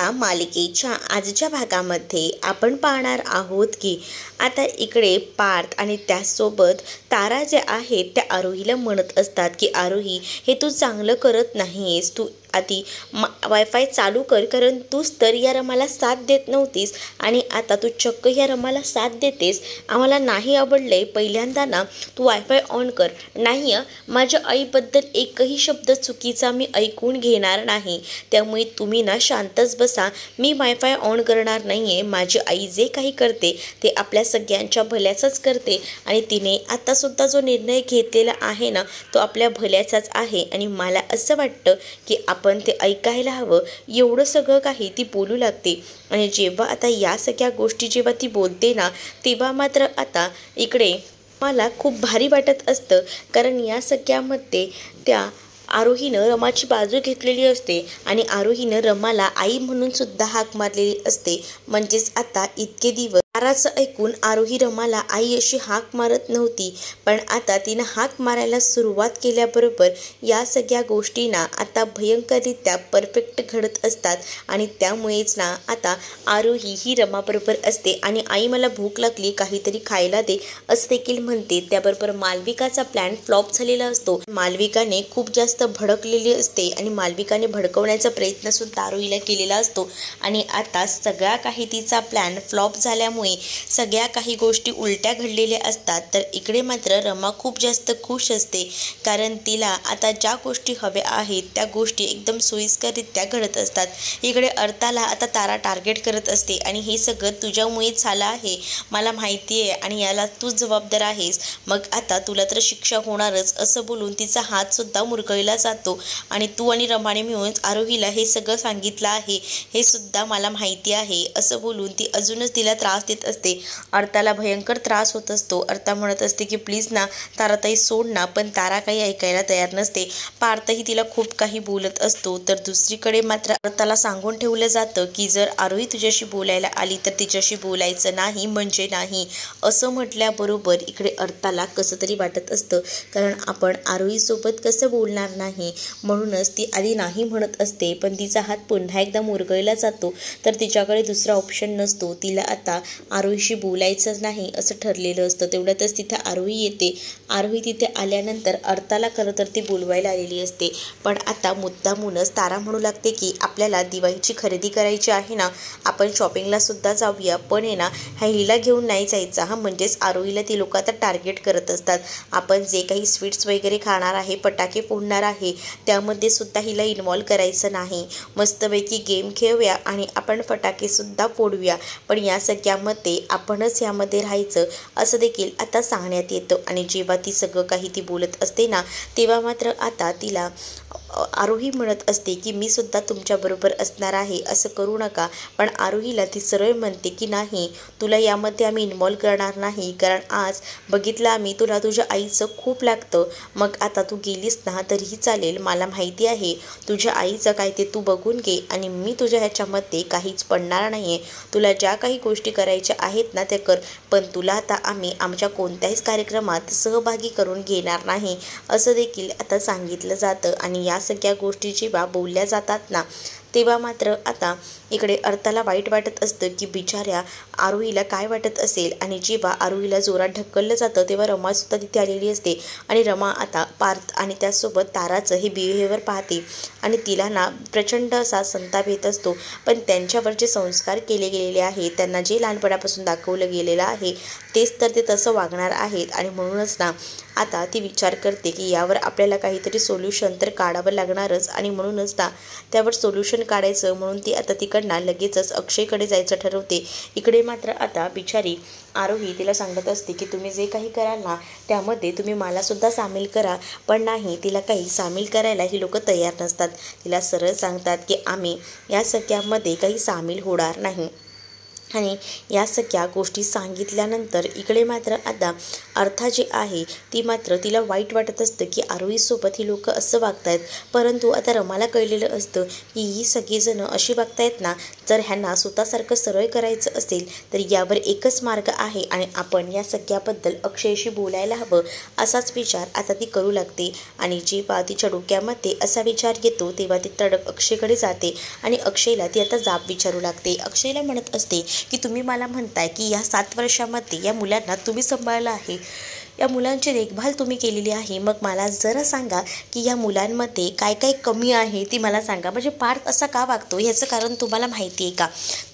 या मालिकेच्या आजच्या भागामध्ये आपण पाहणार आहोत की आता इकडे पार्थ आणि त्यासोबत तारा जे आहेत त्या आरोहीला म्हणत असतात की आरोही हे तू चांगलं करत नाहीस, तू आधी वायफाय चालू कर, कारण तूच तर या रमाला साथ देत नव्हतीस आणि आता तू चक्क या रमाला साथ देतेस. आम्हाला नाही आवडलंय. पहिल्यांदा ना तू वायफाय ऑन कर. नाही, माझ्या आईबद्दल एकही शब्द चुकीचा मी ऐकून घेणार नाही, त्यामुळे तुम्ही ना शांतच बसा. मी वायफाय ऑन करणार नाही आहे. माझी आई जे काही करते ते आपल्या सगळ्यांच्या भल्याचंच करते आणि तिने आत्तासुद्धा जो निर्णय घेतलेला आहे ना तो आपल्या भल्याचाच आहे आणि मला असं वाटतं की आपण ते ऐकायला हवं. एवढं सगळं काही ती बोलू लागते आणि जेव्हा आता या सगळ्या गोष्टी जेव्हा ती बोलते ना तेव्हा मात्र आता इकडे मला खूप भारी वाटत असतं, कारण या सगळ्यामध्ये त्या आरोहीनं रमाची बाजू घेतलेली असते आणि आरोहीनं रमाला आई म्हणून सुद्धा हाक मारलेली असते. म्हणजेच आता इतके दिवस ताराचं ऐकून आरोही रमाला आई अशी हाक मारत नव्हती, पण आता तिनं हाक मारायला सुरुवात केल्याबरोबर या सगळ्या गोष्टींना आता भयंकररित्या परफेक्ट घडत असतात आणि त्यामुळेच ना आता आरोही ही रमाबरोबर असते आणि आई मला भूक लागली, काहीतरी खायला दे असं देखील म्हणते. त्याबरोबर मालविकाचा प्लॅन फ्लॉप झालेला असतो. मालविकाने खूप जास्त भडकलेली असते आणि मालविकाने भडकवण्याचा प्रयत्न सुद्धा आरोहीला केलेला असतो आणि आता सगळा काही तिचा प्लॅन फ्लॉप झाल्यामुळे सगळ्या काही गोष्टी उलट्या घडलेल्या असतात. तर इकडे मात्र रमा खूप जास्त खुश असते, कारण तिला आता ज्या गोष्टी हव्या आहेत त्या गोष्टी एकदम सोयीस्कररित्या घडत असतात. इकडे अर्थाला आता तारा टार्गेट करत असते आणि हे सगळं तुझ्यामुळेच झालं आहे, मला माहिती आहे आणि याला तूच जबाबदार आहेस, मग आता तुला तर शिक्षा होणारच असं बोलून तिचा हात सुद्धा मुरगळला जातो आणि तू आणि रमाने मिळून आरोहीला हे सगळं सांगितलं आहे, हे सुद्धा मला माहिती आहे असं बोलून ती अजूनच तिला त्रास देत असते. अर्थाला भयंकर त्रास होत असतो. अर्था म्हणत असते की प्लीज ना ताराताई सोड ना, पण तारा काही ऐकायला तयार नसते. पार्थही तिला खूप काही बोलत असतो. तर दुसरीकडे मात्र अर्थाला सांगून ठेवलं जातं की जर आरोही तुझ्याशी बोलायला आली तर तिच्याशी बोलायचं नाही म्हणजे नाही असं म्हटल्याबरोबर इकडे अर्थाला कसं तरी वाटत असतं, कारण आपण आरोहीसोबत कसं बोलणार नाही, म्हणूनच ती आधी नाही म्हणत असते. पण तिचा हात पुन्हा एकदा मुरगळला जातो, तर तिच्याकडे दुसरा ऑप्शन नसतो. तिला आता आरोहीशी बोलायचंच नाही असं ठरलेलं असतं. तेवढ्यातच तिथे आरोही येते. आरोही तिथे आल्यानंतर अर्थाला खरं तर ती बोलवायला आलेली असते, पण आता मुद्दामूनच तारा म्हणू लागते की आपल्याला दिवाळीची खरेदी करायची आहे ना, आपण शॉपिंगला सुद्धा जाऊया, पण आहे ना हिला घेऊन नाही जायचं. म्हणजेच आरोहीला ती लोक आता टार्गेट करत असतात. आपण जे काही स्वीट्स वगैरे खाणार आहे, फटाके फोडणार आहे, त्यामध्ये सुद्धा हिला इन्व्हॉल्व करायचं नाही. मस्तपैकी गेम खेळूया आणि आपण फटाके सुद्धा फोडूया, पण या सगळ्यामध्ये आपणच यामध्ये राहायचं असं देखील आता सांगण्यात येतं. आणि जेव्हा ती सगळं काही ती बोलत असते ना तेव्हा मात्र आता तिला आरोही म्हणत असते की मी सुद्धा तुमच्याबरोबर असणार आहे, असं करू नका. पण आरोहीला ती सरळ म्हणते की नाही, तुला यामध्ये आम्ही इन्व्हॉल्व करणार नाही, कारण आज बघितलं आम्ही तुला तुझ्या आईचं खूप लागतं. मग आता तू गेलीस ना तरीही चालेल, मला माहिती आहे तुझ्या आईचं काय ते तू बघून घे आणि मी तुझ्या ह्याच्यामध्ये काहीच पडणार नाही आहे. तुला ज्या काही गोष्टी करायच्या आहेत ना त्या कर, पण तुला आता आम्ही आमच्या कोणत्याहीच कार्यक्रमात सहभागी करून घेणार नाही असं देखील आता सांगितलं जातं. आणि या सगळ्या गोष्टी जेव्हा बोलल्या जातात ना तेव्हा मात्र आता इकडे अर्थाला वाईट वाटत असतं की बिचाऱ्या आरोहीला काय वाटत असेल. आणि जेव्हा आरोहीला जोरात ढकललं जातं तेव्हा रमासुद्धा तिथे आलेली असते आणि रमा आता पार्थ आणि त्यासोबत ताराचं हे बिहेवियर पाहते आणि तिला ना प्रचंड असा संताप येत असतो. पण त्यांच्यावर जे संस्कार केले गेलेले आहेत, त्यांना जे लहानपणापासून दाखवलं गेलेलं आहे तेच तर ते तसं वागणार आहेत आणि म्हणूनच ना आता ती विचार करते की यावर आपल्याला काहीतरी सोल्युशन तर काढावं लागणारच आणि म्हणूनच ना त्यावर सोल्युशन काढायचं म्हणून ती आता तिकडनं लगेचच अक्षयकडे जायचं ठरवते. इकडे मात्र आता बिचारी आरोही तिला सांगत असते की तुम्ही जे काही कराल ना त्यामध्ये तुम्ही मलासुद्धा सामील करा, पण नाही, तिला काही सामील करायला ही लोक तयार नसतात. तिला सरळ सांगतात की आम्ही या सगळ्यामध्ये काही सामील होणार नाही. आणि या सगळ्या गोष्टी सांगितल्यानंतर इकडे मात्र आता अर्था जी आहे ती मात्र तिला वाईट वाटत असतं की आरोहीसोबत ही लोक असं वागतायत, परंतु आता रमाला कळलेलं असतं की ही सगळीजणं अशी वागतायत ना, जर ह्यांना स्वतःसारखं सरळ करायचं असेल तर यावर एकच मार्ग आहे आणि आपण या सगळ्याबद्दल अक्षयशी बोलायला हवं, असाच विचार आता ती करू लागते. आणि जेव्हा तिच्या डोक्यामध्ये असा विचार येतो तेव्हा ती तडक अक्षयकडे जाते आणि अक्षयला ती आता जाब विचारू लागते. अक्षयला म्हणत असते की तुम्ही मला म्हणताय की या 7 वर्षामध्ये या मुलांना तुम्ही सांभाळलं आहे, या मुलांची देखभाल तुम्ही केलेली आहे, मग मला जरा सांगा की या मुलांमध्ये काय काय कमी आहे ती मला सांगा. म्हणजे पार्थ असा का वागतो ह्याचं कारण तुम्हाला माहिती आहे का?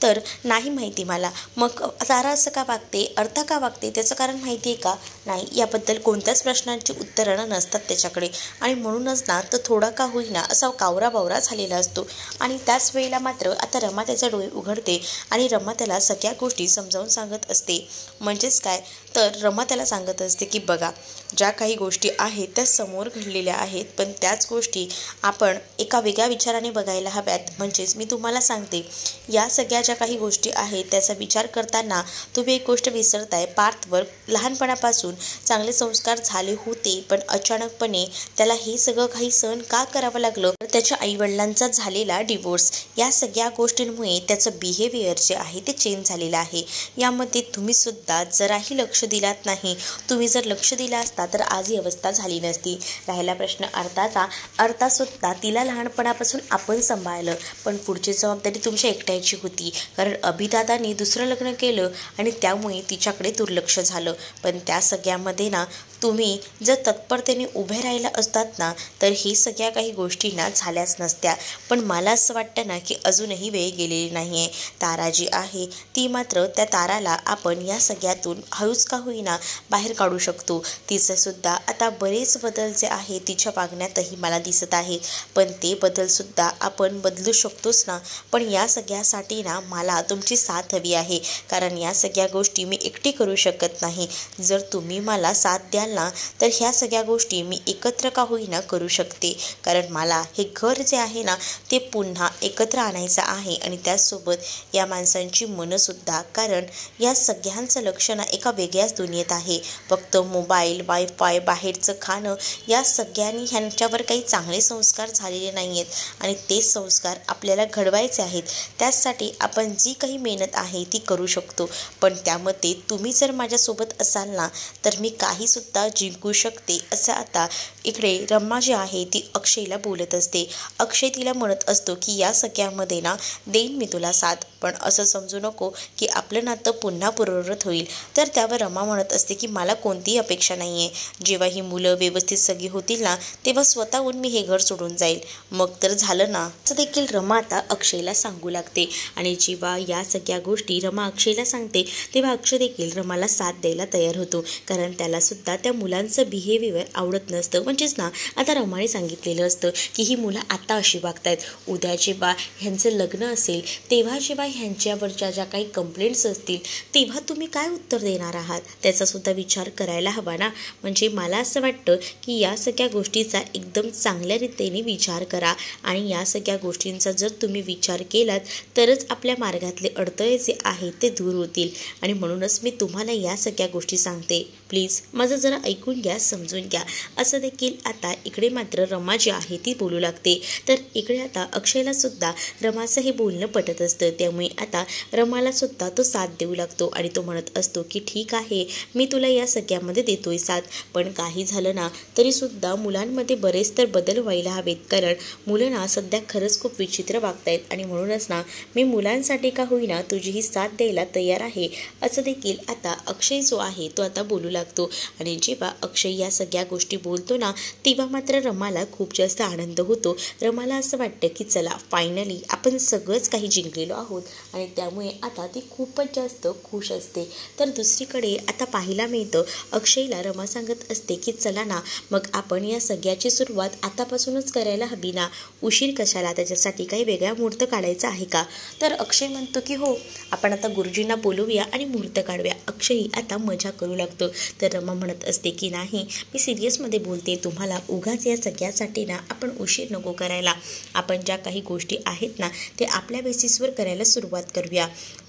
तर नाही माहिती मला. मग तारा असं का वागते, अर्था का वागते त्याचं कारण माहिती आहे का? नाही. याबद्दल कोणत्याच प्रश्नांची उत्तरं नसतात त्याच्याकडे आणि म्हणूनच ना तो थोडा का होईना असा कावरा बावरा झालेला असतो. आणि त्याच वेळेला मात्र आता रमा त्याचा डोळे उघडते आणि रमा त्याला सगळ्या गोष्टी समजावून सांगत असते. म्हणजेच काय तर रमा त्याला सांगत असते की बघा, ज्या काही गोष्टी आहेत त्या समोर घडलेल्या आहेत, पण त्याच गोष्टी आपण एका वेगळ्या विचाराने बघायला हव्यात. म्हणजेच मी तुम्हाला सांगते, या सगळ्या ज्या काही गोष्टी आहेत त्याचा विचार करताना तुम्ही एक गोष्ट विसरताय. पार्थवर लहानपणापासून चांगले संस्कार झाले होते, पण अचानकपणे त्याला हे सगळं काही सहन का करावं लागलं? त्याच्या आईवडिलांचा झालेला डिवोर्स, या सगळ्या गोष्टींमुळे त्याचं बिहेवियर जे आहे ते चेंज झालेलं आहे. यामध्ये तुम्ही सुद्धा जराही लक्ष दिलात नाही. तुम्ही जर लक्ष दिला असता तर आज ही अवस्था झाली नसती. राहिला प्रश्न अर्थाचा, अर्थासुद्धा तिला लहानपणापासून आपण सांभाळलं, पण पुढची जबाबदारी तुमच्या एकट्याची होती, कारण अभिदादाने दुसरं लग्न केलं आणि त्यामुळे तिच्याकडे दुर्लक्ष झालं. पण त्या सगळ्यामध्ये ना तुम्ही जर तत्परतेने उभे राहिला असतात ना तर ही सगळ्या काही गोष्टी ना झाल्याच नसत्या. पण मला असं वाटतं ना की अजूनही वेळ गेलेली नाही आहे. तारा जी आहे ती मात्र त्या ताराला आपण या सगळ्यातून हळूच का होईना बाहेर काढू शकतो. तिचंसुद्धा आता बरेच बदल जे आहे तिच्या वागण्यातही मला दिसत आहे, पण ते बदलसुद्धा आपण बदलू शकतोच ना. पण या सगळ्यासाठी ना मला तुमची साथ हवी आहे, कारण या सगळ्या गोष्टी मी एकटी करू शकत नाही. जर तुम्ही मला साथ द्याल ना तर ह्या सगळ्या गोष्टी मी एकत्र का होईना करू शकते, कारण मला हे घर जे आहे ना ते पुन्हा एकत्र आणायचं आहे आणि त्याचसोबत या माणसांची मनंसुद्धा, कारण या सगळ्यांचं लक्ष ना एका वेगळ्याच दुनियेत आहे. फक्त मोबाईल, वायफाय, बाहेरचं खाणं, या सगळ्यांनी ह्यांच्यावर काही चांगले संस्कार झालेले नाही आहेत आणि ते संस्कार आपल्याला घडवायचे आहेत. त्याचसाठी आपण जी काही मेहनत आहे ती करू शकतो, पण त्यामध्ये तुम्ही जर माझ्यासोबत असाल ना तर मी काहीसुद्धा जिंकू शकते, असं आता इकडे रमा जी आहे ती अक्षयला बोलत असते. अक्षय तिला म्हणत असतो की या सगळ्यामध्ये ना देईन मी तुला साथ, पण असं समजू नको की आपलं नातं पुन्हा पूर्ववत होईल. तर त्यावर रमा म्हणत असते की मला कोणतीही अपेक्षा नाही आहे. जेव्हा ही मुलं व्यवस्थित सगळी होतील ना तेव्हा स्वतःहून मी हे घर सोडून जाईल, मग तर झालं ना. असं देखील रमा आता अक्षयला सांगू लागते. आणि जेव्हा या सगळ्या गोष्टी रमा अक्षयला सांगते तेव्हा अक्षय देखील रमाला साथ द्यायला तयार होतो, कारण त्यालासुद्धा त्या मुलांचं बिहेवियर आवडत नसतं. म्हणजेच ना आता रमाने सांगितलेलं असतं की ही मुलं आता अशी वागतायत, उद्या जेव्हा ह्यांचं लग्न असेल तेव्हा जेव्हा ह्यांच्यावरच्या ज्या काही कंप्लेंट्स असतील तेव्हा तुम्ही काय उत्तर देणार आहात त्याचासुद्धा विचार करायला हवा ना. म्हणजे मला असं वाटतं की या सगळ्या गोष्टीचा एकदम चांगल्या रीतीने विचार करा आणि या सगळ्या गोष्टींचा जर तुम्ही विचार केलात तरच आपल्या मार्गातले अडथळे जे आहेत ते दूर होतील. आणि म्हणूनच मी तुम्हाला या सगळ्या गोष्टी सांगते, प्लीज माझं जरा ऐकून घ्या, समजून घ्या. असं देखील आता इकडे मात्र रमा जी आहे ती बोलू लागते. तर इकडे आता अक्षयला सुद्धा रमाचं हे बोलणं पटत असतं, त्यामुळे आता रमाला सुद्धा तो साथ देऊ लागतो आणि तो म्हणत असतो की ठीक आहे, मी तुला या सगळ्यामध्ये देतोय साथ, पण काही झालं ना तरीसुद्धा मुलांमध्ये बरेच तर बदल व्हायला हवेत, कारण मुलं ना सध्या खरंच खूप विचित्र वागतायत आणि म्हणूनच ना मी मुलांसाठी का होईना तुझी ही साथ द्यायला तयार आहे, असं देखील आता अक्षय जो आहे तो आता बोलू लागतो. आणि जेव्हा अक्षय या सगळ्या गोष्टी बोलतो ना तेव्हा मात्र रमाला खूप जास्त आनंद होतो. रमाला असं वाटतं की चला फायनली आपण सगळंच काही जिंकलेलो आहोत आणि त्यामुळे आता ती खूपच जास्त खुश असते. तर दुसरीकडे आता पाहायला मिळतं अक्षयला रमा सांगत असते की चला ना मग आपण या सगळ्याची सुरुवात आतापासूनच करायला हवी ना, उशीर कशाला, त्याच्यासाठी काही वेगळा मुहूर्त काढायचा आहे का? तर अक्षय म्हणतो की हो, आपण आता गुरुजींना बोलवूया आणि मुहूर्त काढूया. अक्षयही आता मजा करू लागतो. तर रमा म्हणत असते की नाही, मी सिरियसमध्ये बोलते, तुम्हाला उगाच या सगळ्यासाठी ना आपण उशीर नको करायला. आपण ज्या काही गोष्टी आहेत ना ते आपल्या बेसिसवर करायला सुरुवात करूया.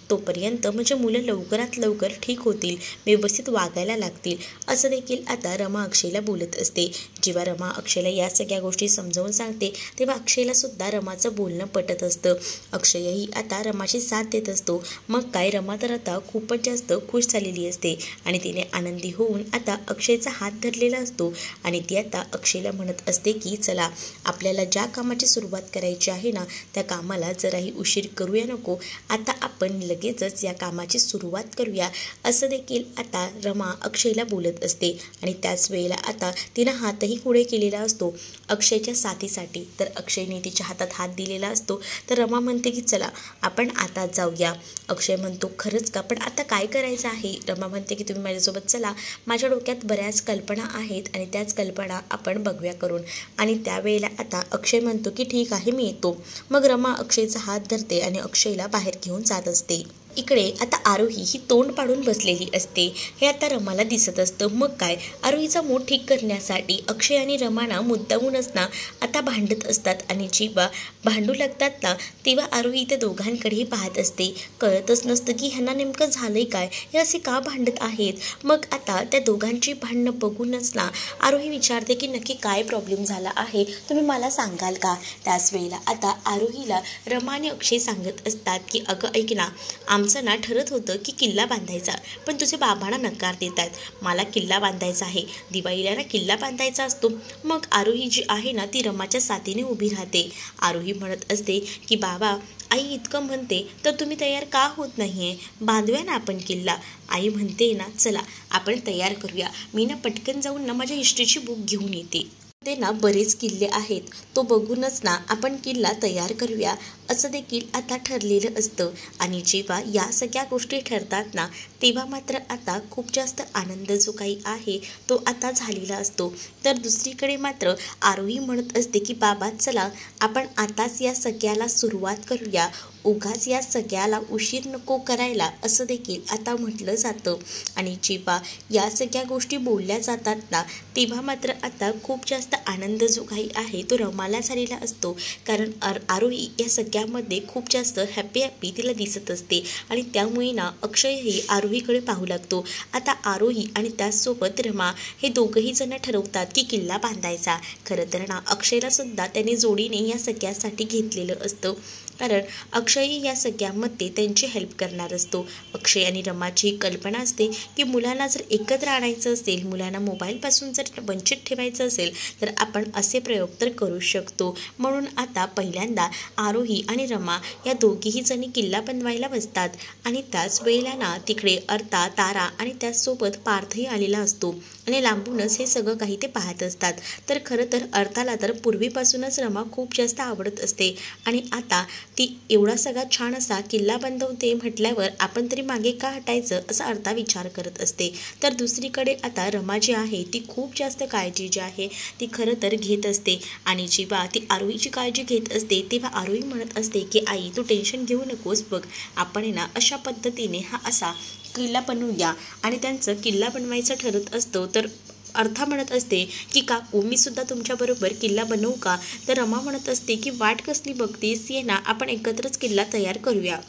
तोपर्यंत म्हणजे मुलं लवकरात लवकर ठीक होतील, व्यवस्थित वागायला लागतील, असं देखील आता रमा अक्षयला बोलत असते. जेव्हा रमा अक्षयला या सगळ्या गोष्टी समजावून सांगते तेव्हा अक्षयला सुद्धा रमाचं बोलणं पटत असतं. अक्षयही आता रमाची साथ देत असतो. मग काय, रमा तर आता खूपच जास्त खुश झालेली असते आणि तिने आनंदी होऊन आता अक्षयचा हात धरलेला असतो आणि ती आता अक्षयला म्हणत असते की चला, आपल्याला ज्या कामाची सुरुवात करायची आहे ना, त्या कामाला जराही उशीर करूया नको, आता आपण लगेचच या कामाची सुरुवात करूया, असं देखील आता रमा अक्षयला बोलत असते. आणि त्याच वेळेला आता तिनं हातही पुढे केलेला असतो अक्षयच्या साथीसाठी. तर अक्षयने तिच्या हातात हात दिलेला असतो. तर रमा म्हणते की चला, आपण आता जाऊया. अक्षय म्हणतो खरंच का, पण आता काय करायचं आहे? रमा म्हणते की तुम्ही माझ्यासोबत चला, माझ्या डोक्यात बऱ्याच कल्पना आहेत आणि त्याच कल्पना आपण बघूया करून. आणि त्यावेळेला आता अक्षय म्हणतो की ठीक आहे, मी येतो. मग रमा अक्षयचा हात धरते आणि अक्षयला बाहेर घेऊन जात असते. इकडे आता आरोही ही तोंड पाडून बसलेली असते. हे आता रमाला दिसत असतं. मग काय, आरोहीचा मूड ठीक करण्यासाठी अक्षय आणि रमाना मुद्दामूनच ना आता भांडत असतात. आणि जेव्हा भांडू लागतात ना तेव्हा आरोही त्या दोघांकडेही पाहत असते. कळतच नसतं की ह्यांना नेमकं झालंय काय, हे असे का भांडत आहेत. मग आता त्या दोघांची भांडणं बघूनच ना आरोही विचारते की नक्की काय प्रॉब्लेम झाला आहे, तुम्ही मला सांगाल का? त्याच वेळेला आता आरोहीला रमा आणि अक्षय सांगत असतात की अगं ऐक ना, आमचं ना ठरत होतं की किल्ला बांधायचा, पण तुझे बाबांना नकार देत आहेत. मला किल्ला बांधायचा आहे, दिवाळीला ना किल्ला बांधायचा असतो. मग आरोही जी आहे ना ती रमाच्या साथीने उभी राहते. आरोही म्हणत असते की बाबा, आई इतकं म्हणते तर तुम्ही तयार का होत नाही आहे? बांधूया ना आपण किल्ला. आई म्हणते ना चला आपण तयार करूया, मी ना पटकन जाऊन ना माझ्या हिस्ट्रीची बुक घेऊन येते, ते ना बरेच किल्ले आहेत, तो बघूनच ना आपण किल्ला तयार करूया, असं देखील आता ठरलेलं असतं. आणि जेव्हा या सगळ्या गोष्टी ठरतात ना तेव्हा मात्र आता खूप जास्त आनंद जो काही आहे तो आता झालेला असतो. तर दुसरीकडे मात्र आरोही म्हणत असते की बाबा चला, आपण आताच या सगळ्याला सुरुवात करूया, उगाच या सगळ्याला उशीर नको करायला, असं देखील आता म्हटलं जातं. आणि जेव्हा या सगळ्या गोष्टी बोलल्या जातात ना तेव्हा मात्र आता खूप जास्त आनंद जो काही आहे तो रमाला झालेला असतो. कारण आरोही या सगळ्यामध्ये खूप जास्त हॅपी तिला दिसत असते आणि त्यामुळे ना अक्षयही आरोहीकडे पाहू लागतो. आता आरोही आणि त्याचसोबत रमा हे दोघंही जण ठरवतात की किल्ला बांधायचा. खरं तर ना अक्षयला सुद्धा त्याने जोडीने या सगळ्यासाठी घेतलेलं असतं, कारण अक्षयही या सगळ्यामध्ये त्यांची हेल्प करणार असतो. अक्षय आणि रमाची कल्पना असते की मुलांना जर एकत्र आणायचं असेल, मुलांना मोबाईलपासून जर वंचित ठेवायचं असेल तर आपण असे प्रयोग तर करू शकतो. म्हणून आता पहिल्यांदा आरोही आणि रमा या दोघीही जणी किल्ला बनवायला बसतात. आणि त्याच वेळेला ना तिकडे अर्था, तारा आणि त्याचसोबत पार्थही आलेला असतो आणि लांबूनच हे सगळं काही ते पाहत असतात. तर खरं तर अर्थाला तर पूर्वीपासूनच रमा खूप जास्त आवडत असते आणि आता ती एवढा सगळा छान असा किल्ला बांधवते म्हटल्यावर आपण तरी मागे का हटायचं, असा अर्था विचार करत असते. तर दुसरीकडे आता रमा जी आहे ती खूप जास्त काळजी जी आहे ती खरं तर घेत असते. आणि जेव्हा ती आरोहीची काळजी घेत असते तेव्हा आरोही म्हणत असते की आई तू टेन्शन घेऊ नकोस, बघ आपण ना अशा पद्धतीने हा असा किल्ला बनवूया. आणि त्यांचं किल्ला बनवायचं ठरत असतो. तर अर्था म्हणत असते की काकू मी सुद्धा तुमच्याबरोबर किल्ला बनवू का? तर रमा म्हणत असते की वाट कसली बघतेस, ये ना आपण एकत्रच किल्ला तयार करूया.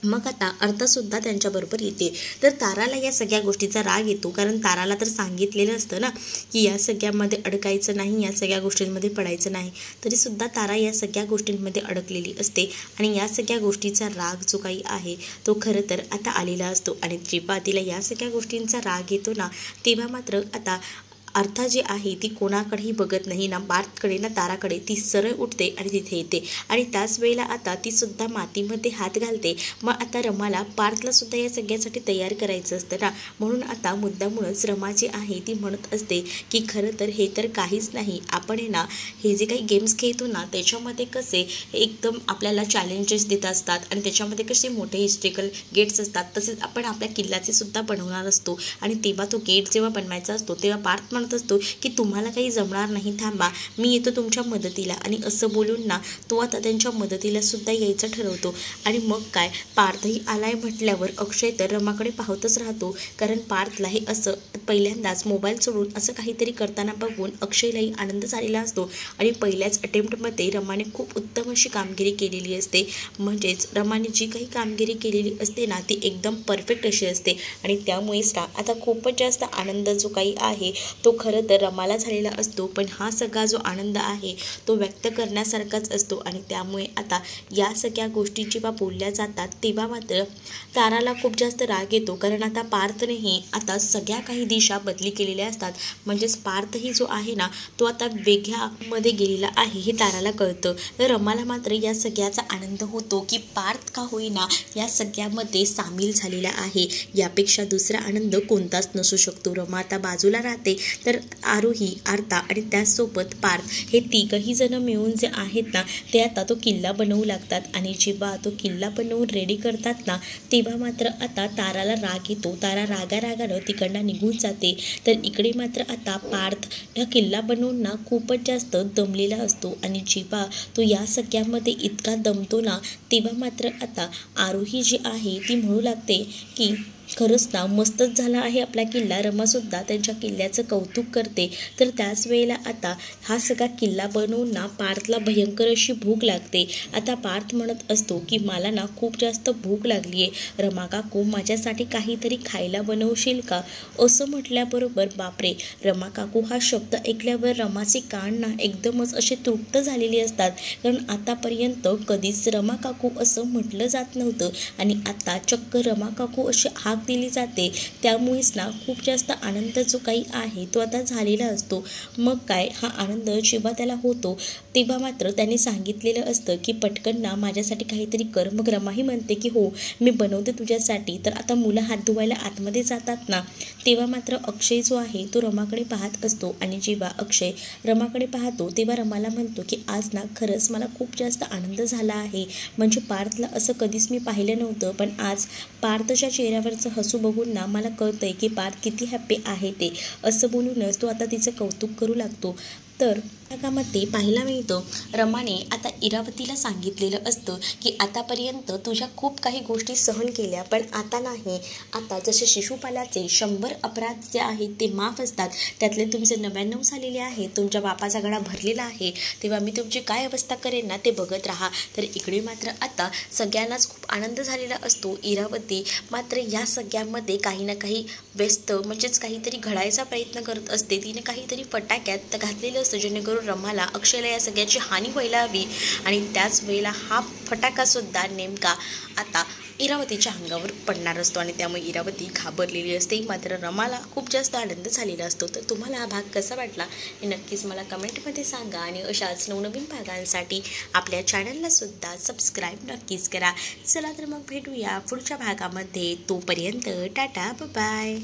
मग आता अर्थासुद्धा त्यांच्याबरोबर येते. तर ताराला या सगळ्या गोष्टीचा राग येतो, कारण ताराला तर सांगितलेलं असतं ना की या सगळ्यामध्ये अडकायचं नाही, या सगळ्या गोष्टींमध्ये पडायचं नाही. तरीसुद्धा तारा या सगळ्या गोष्टींमध्ये अडकलेली असते आणि या सगळ्या गोष्टीचा राग जो काही आहे तो खरं तर आता आलेला असतो. आणि जेव्हा तिला या सगळ्या गोष्टींचा राग येतो ना तेव्हा मात्र आता अर्था जी आहे ती कोणाकडेही बघत नाही, ना पार्थकडे ना ताराकडे, ती सरळ उठते आणि तिथे येते. आणि त्याच वेळेला आता ती सुद्धा मातीमध्ये हात घालते. मग आता रमाला पार्थला सुद्धा या सगळ्यासाठी तयार करायचं असतं ना, म्हणून आता मुद्दामूनच रमा जी आहे ती म्हणत असते की खरं तर हे तर काहीच नाही, आपण आहे ना हे जे काही गेम्स खेळतो ना त्याच्यामध्ये कसे एकदम आपल्याला चॅलेंजेस देत असतात आणि त्याच्यामध्ये कसे मोठे हिस्ट्रिकल गेट्स असतात, तसेच आपण आपल्या किल्ल्याचे सुद्धा बनवणार असतो. आणि तेव्हा तो गेट जेव्हा बनवायचा असतो तेव्हा पार्थ सांगत असतो की तुम्हाला काही जमणार नाही, थांबा मी येतो तुमच्या मदतीला. आणि असं बोलून ना तो आता त्यांच्या मदतीला सुद्धा यायचं ठरवतो. आणि मग काय, पार्थही आलाय म्हटल्यावर अक्षय तर रमाकडे पाहतच राहतो. कारण पार्थला हे असं पहिल्यांदाच मोबाईल सोडून असं काहीतरी करताना बघून अक्षयलाही आनंद झालेला असतो. आणि पहिल्याच अटेम्प्टमध्ये रमाने खूप उत्तम अशी कामगिरी केलेली असते. म्हणजेच रमाने जी काही कामगिरी केलेली असते ना ती एकदम परफेक्ट अशी असते. आणि त्यामुळेच ना आता खूपच जास्त आनंद जो काही आहे तो खरं तर रमाला झालेला असतो. पण हा सगळा जो आनंद आहे तो व्यक्त करण्यासारखाच असतो. आणि त्यामुळे आता या सगळ्या गोष्टी जेव्हा बोलल्या जातात तेव्हा मात्र ताराला खूप जास्त राग येतो. कारण आता पार्थनेही आता सगळ्या काही दिशा बदली केलेल्या असतात. म्हणजेच पार्थही जो आहे ना तो आता वेगळ्यामध्ये गेलेला आहे हे ताराला कळतं. तर रमाला मात्र या सगळ्याचा आनंद होतो की पार्थ का होईना या सगळ्यामध्ये सामील झालेला आहे. यापेक्षा दुसरा आनंद कोणताच नसू शकतो. रमा आता बाजूला राहते तर आरोही, आर्ता आणि त्याचसोबत पार्थ हे तिघही जण मिळून जे आहेत ना ते आता तो किल्ला बनवू लागतात. आणि जेव्हा तो किल्ला बनवून रेडी करतात ना तेव्हा मात्र आता ताराला राग येतो. तारा रागानं तिकडनं निघून जाते. तर इकडे मात्र आता पार्थ हा किल्ला बनवून ना खूपच जास्त दमलेला असतो. आणि जेव्हा तो या सगळ्यामध्ये इतका दमतो ना तेव्हा मात्र आता आरोही जी आहे ती म्हणू लागते की खरंच ना मस्तच झाला आहे आपला किल्ला. रमासुद्धा त्यांच्या किल्ल्याचं कौतुक करते. तर त्याच वेळेला आता हा सगळा किल्ला बनवून ना पार्थला भयंकर अशी भूक लागते. आता पार्थ म्हणत असतो की मला ना खूप जास्त भूक लागली आहे, रमा काकू माझ्यासाठी काहीतरी खायला बनवशील का? असं म्हटल्याबरोबर बापरे, रमा काकू हा शब्द ऐकल्यावर रमाचे कान ना एकदमच असे तृप्त झालेले असतात. कारण आतापर्यंत कधीच रमा काकू असं म्हटलं जात नव्हतं. आणि आता चक्क रमा काकू अशी हाक दिली जाते. त्यामुळेच ना खूप जास्त आनंद जो काही आहे तो आता झालेला असतो. मग काय, हा आनंद जेव्हा त्याला होतो तेव्हा मात्र त्याने सांगितलेलं असतं की पटकन ना माझ्यासाठी काहीतरी कर. मग रमाही म्हणते की हो मी बनवते तुझ्यासाठी. तर आता मुलं हात धुवायला आतमध्ये जातात ना तेव्हा मात्र अक्षय जो आहे तो रमाकडे पाहत असतो. आणि जेव्हा अक्षय रमाकडे पाहतो तेव्हा रमाला म्हणतो की आज ना खरंच मला खूप जास्त आनंद झाला आहे. म्हणजे पार्थला असं कधीच मी पाहिलं नव्हतं, पण आज पार्थच्या चेहऱ्यावरचं हसू बघून ना मला कळतंय की पार्थ किती हॅप्पी आहे ते. असं बोलूनच तो आता तिचं कौतुक करू लागतो. तर नाटकामध्ये पाहायला मिळतं रमाने आता इरावतीला सांगितलेलं असतं की आतापर्यंत तुझ्या खूप काही गोष्टी सहन केल्या, पण आता नाही. आता जसे शिशुपालाचे 100 अपराध जे आहेत ते माफ असतात, त्यातले तुमचे 99 झालेले आहे, तुमच्या बापाचा गळा भरलेला आहे, तेव्हा मी तुमची काय अवस्था करेन ना ते बघत राहा. तर इकडे मात्र आता सगळ्यांनाच खूप आनंद झालेला असतो. इरावती मात्र या सगळ्यामध्ये काही ना काही व्यस्त म्हणजेच काहीतरी घडायचा प्रयत्न करत असते. तिने काहीतरी फटाक्यात घातलेलं असतं जेणेकरून रमाला, अक्षयला या सगळ्याची हानी व्हायला हवी. आणि त्याच वेळेला हा फटाकासुद्धा नेमका आता इरावतीच्या अंगावर पडणार असतो. आणि त्यामुळे इरावती घाबरलेली असते. मात्र रमाला खूप जास्त आनंद झालेला असतो. तर तुम्हाला हा भाग कसा वाटला हे नक्कीच मला कमेंटमध्ये सांगा. आणि अशाच नवनवीन भागांसाठी आपल्या चॅनललासुद्धा सबस्क्राईब नक्कीच करा. चला तर मग भेटूया पुढच्या भागामध्ये. तोपर्यंत टाटा, बाय.